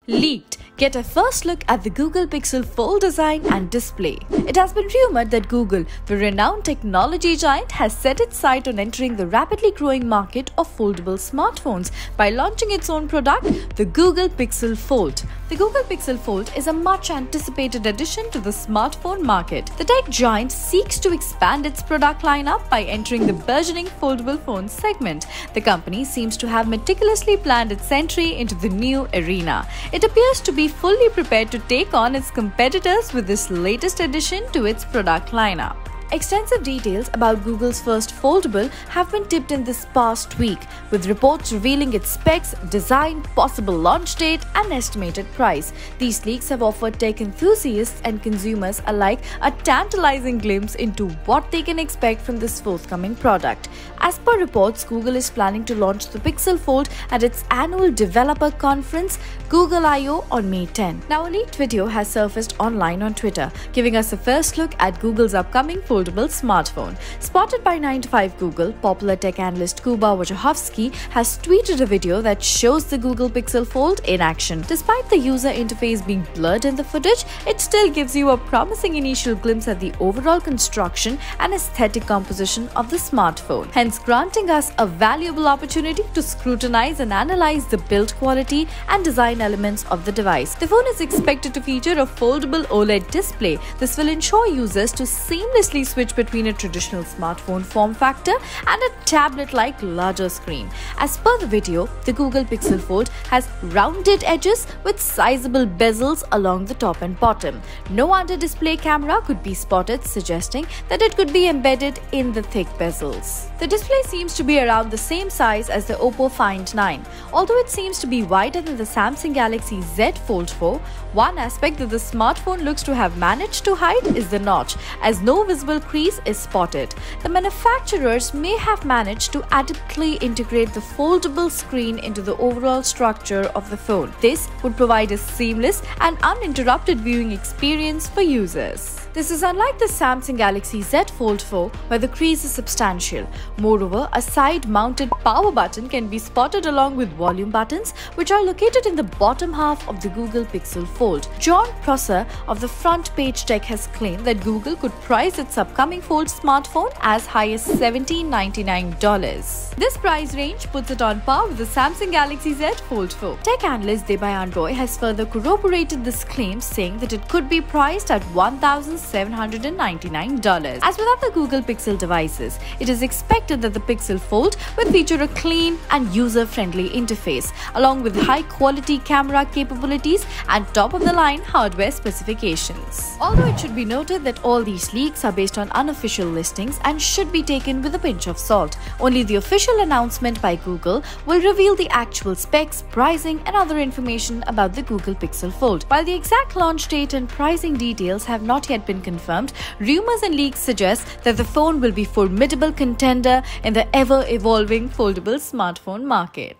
Leaked. Get a first look at the Google Pixel Fold design and display. It has been rumored that Google, the renowned technology giant, has set its sight on entering the rapidly growing market of foldable smartphones by launching its own product, the Google Pixel Fold. The Google Pixel Fold is a much anticipated addition to the smartphone market. The tech giant seeks to expand its product lineup by entering the burgeoning foldable phone segment. The company seems to have meticulously planned its entry into the new arena. It appears to be fully prepared to take on its competitors with this latest addition to its product lineup. Extensive details about Google's first foldable have been tipped in this past week, with reports revealing its specs, design, possible launch date, and estimated price. These leaks have offered tech enthusiasts and consumers alike a tantalizing glimpse into what they can expect from this forthcoming product. As per reports, Google is planning to launch the Pixel Fold at its annual developer conference, Google I/O, on May 10. Now, a leaked video has surfaced online on Twitter, giving us a first look at Google's upcoming foldable smartphone. Spotted by 9to5 Google, popular tech analyst Kuba Wojciechowski has tweeted a video that shows the Google Pixel Fold in action. Despite the user interface being blurred in the footage, it still gives you a promising initial glimpse at the overall construction and aesthetic composition of the smartphone, hence granting us a valuable opportunity to scrutinize and analyze the build quality and design elements of the device. The phone is expected to feature a foldable OLED display. This will ensure users to seamlessly switch between a traditional smartphone form factor and a tablet-like larger screen. As per the video, the Google Pixel Fold has rounded edges with sizable bezels along the top and bottom. No under-display camera could be spotted, suggesting that it could be embedded in the thick bezels. The display seems to be around the same size as the Oppo Find 9. Although it seems to be wider than the Samsung Galaxy Z Fold 4, one aspect that the smartphone looks to have managed to hide is the notch, as no visible crease is spotted. The manufacturers may have managed to adequately integrate the foldable screen into the overall structure of the phone. This would provide a seamless and uninterrupted viewing experience for users. This is unlike the Samsung Galaxy Z Fold 4, where the crease is substantial. Moreover, a side-mounted power button can be spotted along with volume buttons, which are located in the bottom half of the Google Pixel Fold. John Prosser of the Front Page Tech has claimed that Google could price its upcoming Fold smartphone as high as $1,799. This price range puts it on par with the Samsung Galaxy Z Fold 4. Tech analyst Debayan Roy has further corroborated this claim, saying that it could be priced at $1,799. As with other Google Pixel devices, it is expected that the Pixel Fold will feature a clean and user-friendly interface, along with high-quality camera capabilities and top-of-the-line hardware specifications. Although it should be noted that all these leaks are based on unofficial listings and should be taken with a pinch of salt. Only the official announcement by Google will reveal the actual specs, pricing, and other information about the Google Pixel Fold. While the exact launch date and pricing details have not yet been confirmed, rumors and leaks suggest that the phone will be a formidable contender in the ever-evolving foldable smartphone market.